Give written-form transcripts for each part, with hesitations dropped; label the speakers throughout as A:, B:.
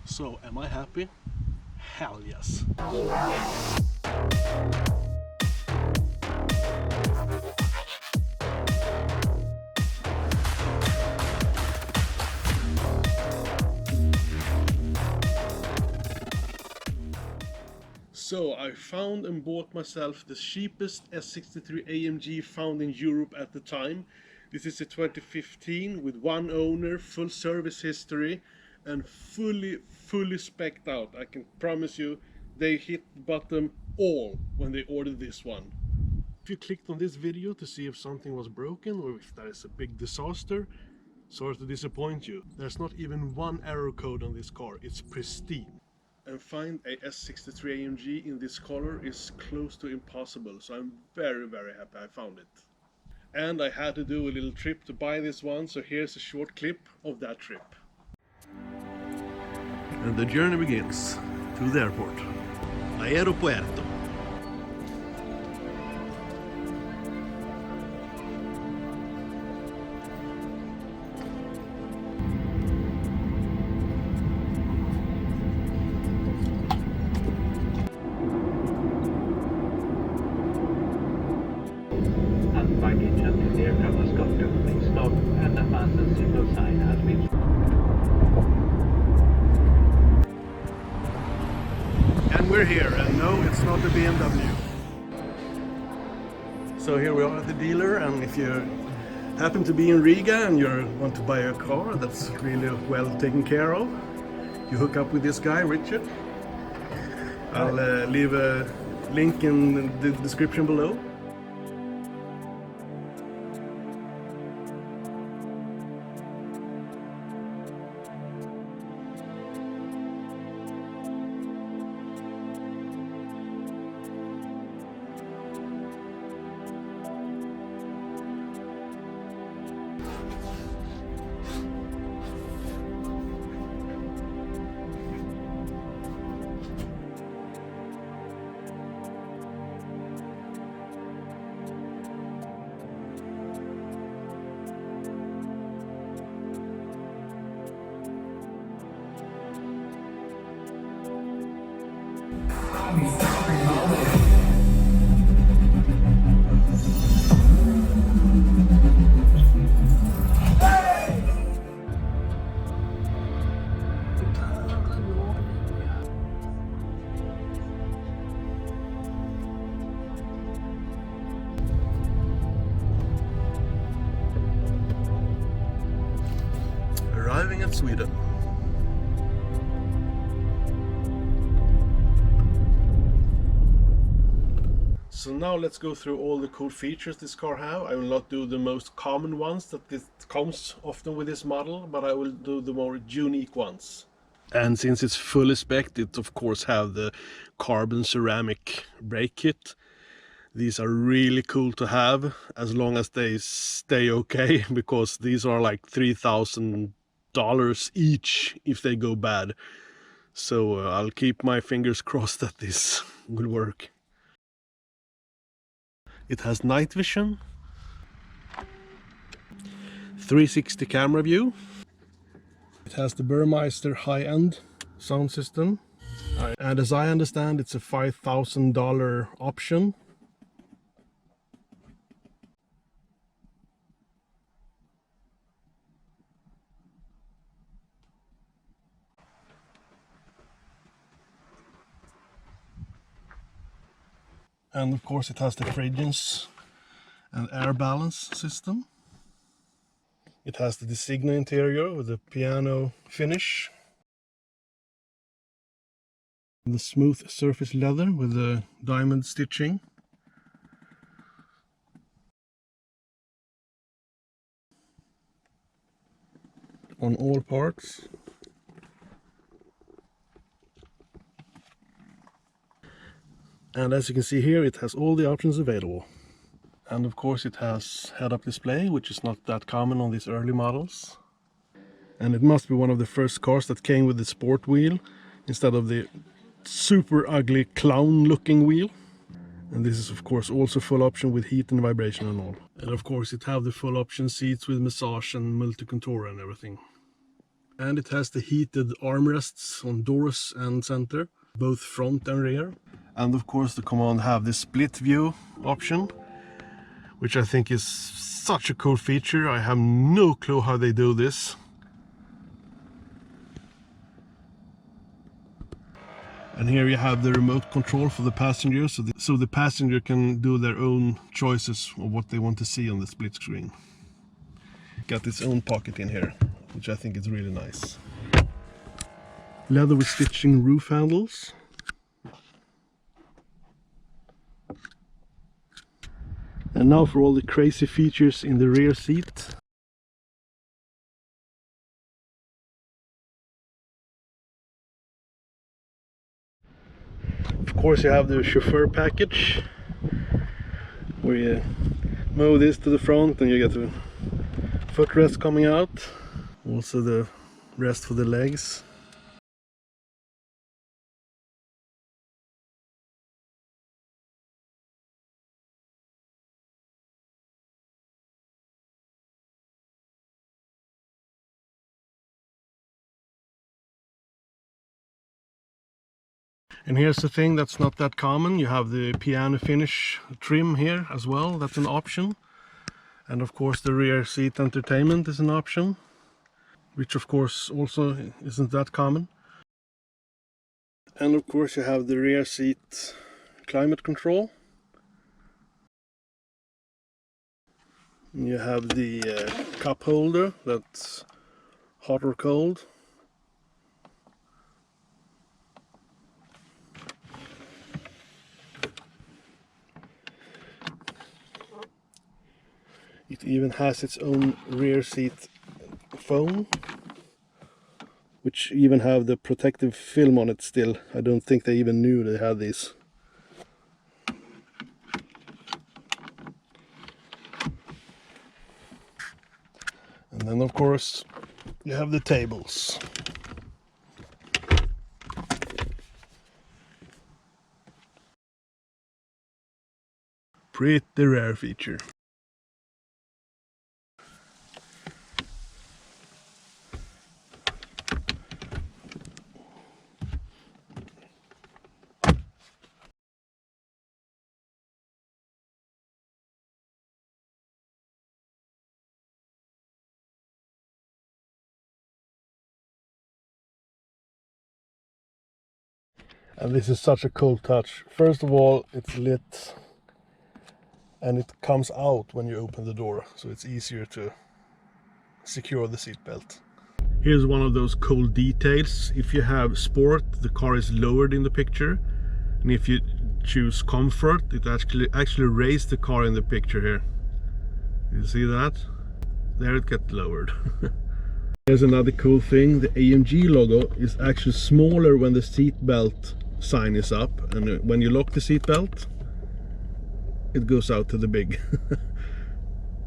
A: So, am I happy? Hell yes. So I found and bought myself the cheapest S63 AMG found in Europe at the time. This is a 2015 with one owner, full service history, and fully spec'd out. I can promise you they hit bottom all when they ordered this one. If you clicked on this video to see if something was broken or if there is a big disaster, sorry to disappoint you. There's not even one error code on this car. It's pristine. And find a S63 AMG in this color is close to impossible, so I'm very happy I found it. And I had to do a little trip to buy this one, so here's a short clip of that trip. And the journey begins to the airport. Aeropuerto.
B: Baggage until the aircraft has got to please stop and the fasten signal sign has been.
A: And we're here, and no, it's not a BMW. So here we are at the dealer, and if you happen to be in Riga and you want to buy a car that's really well taken care of, you hook up with this guy, Richard. I'll leave a link in the description below. Arriving at Sweden. So now let's go through all the cool features this car have. I will not do the most common ones that comes often with this model, but I will do the more unique ones. And since it's fully spec'd, it of course have the carbon ceramic brake kit. These are really cool to have as long as they stay okay, because these are like $3,000 each if they go bad. So I'll keep my fingers crossed that this will work. It has night vision, 360 camera view. It has the Burmeister high-end sound system. And as I understand, it's a $5,000 option. And of course it has the Phrygians and air balance system. It has the Designo interior with the piano finish. The smooth surface leather with the diamond stitching. On all parts. And as you can see here, it has all the options available. And of course it has head-up display, which is not that common on these early models. And it must be one of the first cars that came with the sport wheel instead of the super ugly clown looking wheel. And this is of course also full option with heat and vibration and all. And of course it have the full option seats with massage and multi-contour and everything. And it has the heated armrests on doors and center, both front and rear. And of course the Command have the split view option, which I think is such a cool feature. I have no clue how they do this. And here you have the remote control for the passenger, so the passenger can do their own choices of what they want to see on the split screen. Got its own pocket in here, which I think is really nice. Leather with stitching roof handles. And now for all the crazy features in the rear seat. Of course you have the chauffeur package, where you move this to the front and you get the footrest coming out. Also the rest for the legs. And here's the thing that's not that common. You have the piano finish trim here as well. That's an option. And of course the rear seat entertainment is an option, which of course also isn't that common. And of course you have the rear seat climate control. You have the cup holder, that's hot or cold. It even has its own rear seat phone, which even have the protective film on it still. I don't think they even knew they had these. And then of course you have the tables. Pretty rare feature. And this is such a cool touch. First of all, it's lit and it comes out when you open the door, so it's easier to secure the seatbelt. Here's one of those cool details. If you have sport, the car is lowered in the picture, and if you choose comfort, it actually raised the car in the picture here. You see that? There it gets lowered. Here's another cool thing. The AMG logo is actually smaller when the seatbelt sign is up, and when you lock the seatbelt, it goes out to the big.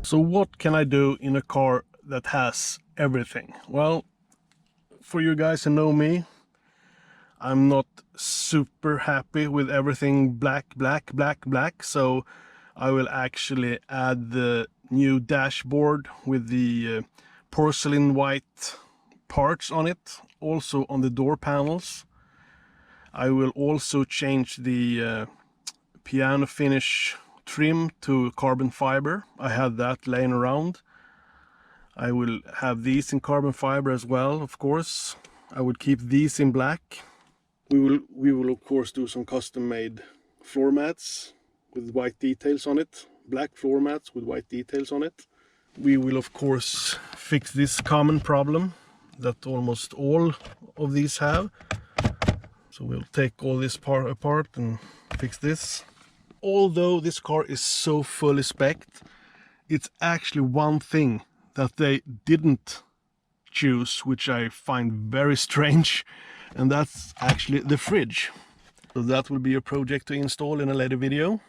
A: So what can I do in a car that has everything? Well, for you guys who know me, I'm not super happy with everything black, so I will actually add the new dashboard with the porcelain white parts on it, also on the door panels. I will also change the piano finish trim to carbon fiber. I had that laying around. I will have these in carbon fiber as well, of course. I would keep these in black. We will of course do some custom made floor mats with white details on it. Black floor mats with white details on it. We will of course fix this common problem that almost all of these have. So we'll take all this part apart and fix this. Although this car is so fully spec'd, it's actually one thing that they didn't choose, which I find very strange, and that's actually the fridge. So that will be a project to install in a later video.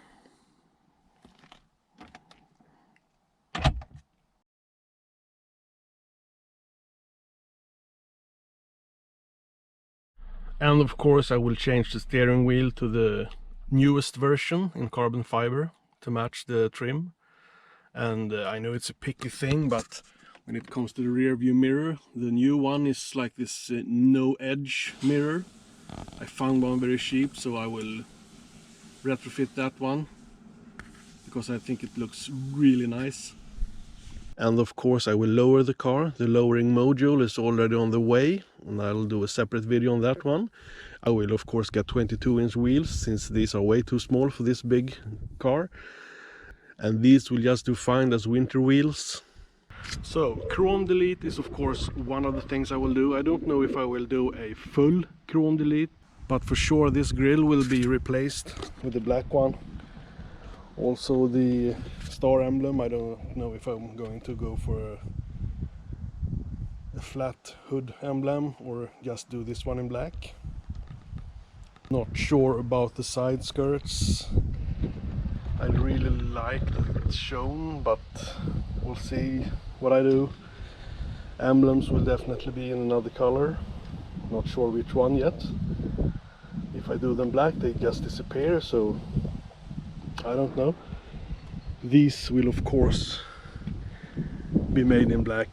A: And of course I will change the steering wheel to the newest version in carbon fiber to match the trim. And I know it's a picky thing, but When it comes to the rear view mirror, the new one is like this no edge mirror. I found one very cheap, so I will retrofit that one because I think it looks really nice. And of course I will lower the car. The lowering module is already on the way, and I'll do a separate video on that one. I will of course get 22-inch wheels, since these are way too small for this big car. And these will just do fine as winter wheels. So chrome delete is of course one of the things I will do. I don't know if I will do a full chrome delete, but for sure this grille will be replaced with the black one. Also the star emblem, I don't know if I'm going to go for a flat hood emblem or just do this one in black. Not sure about the side skirts. I really like that it's shown, but we'll see what I do. Emblems will definitely be in another color. Not sure which one yet. If I do them black, they just disappear, so I don't know. These will of course be made in black.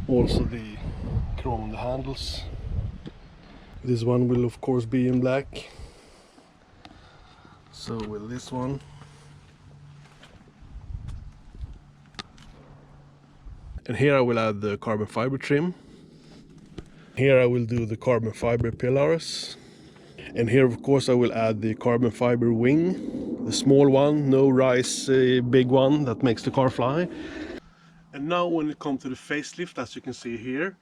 A: Also the chrome on the handles. This one will of course be in black. So will this one. And here I will add the carbon fiber trim. Here I will do the carbon fiber pillars. And here of course I will add the carbon fiber wing, the small one, no rise big one that makes the car fly. And now when it comes to the facelift, as you can see here,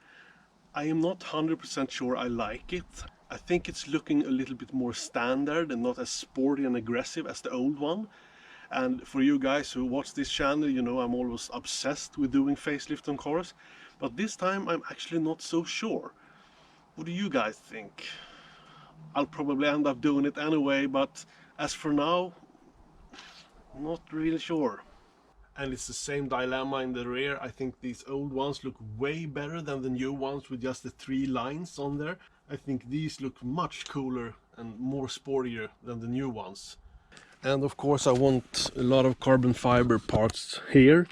A: I am not 100% sure I like it. I think it's looking a little bit more standard and not as sporty and aggressive as the old one. And for you guys who watch this channel, you know I'm always obsessed with doing facelift on cars. But this time I'm actually not so sure. What do you guys think? I'll probably end up doing it anyway, but as for now, not really sure. And it's the same dilemma in the rear. I think these old ones look way better than the new ones with just the 3 lines on there. I think these look much cooler and more sportier than the new ones. And of course I want a lot of carbon fiber parts here,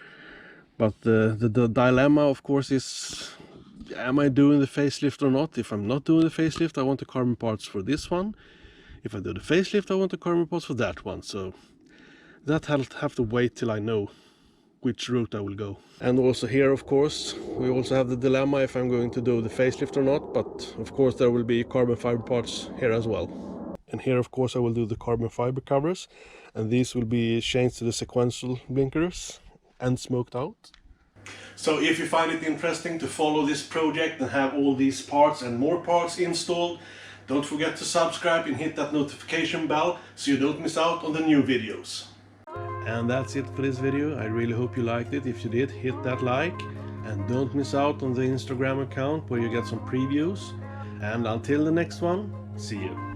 A: but the dilemma of course is, am I doing the facelift or not? If I'm not doing the facelift, I want the carbon parts for this one. If I do the facelift, I want the carbon parts for that one. So that I'll have to wait till I know which route I will go. And also here of course we also have the dilemma if I'm going to do the facelift or not, but of course there will be carbon fiber parts here as well. And here of course I will do the carbon fiber covers, and these will be changed to the sequential blinkers and smoked out. So if you find it interesting to follow this project and have all these parts and more parts installed, don't forget to subscribe and hit that notification bell so you don't miss out on the new videos. And that's it for this video. I really hope you liked it. If you did, hit that like, and don't miss out on the Instagram account where you get some previews. And until the next one, see you.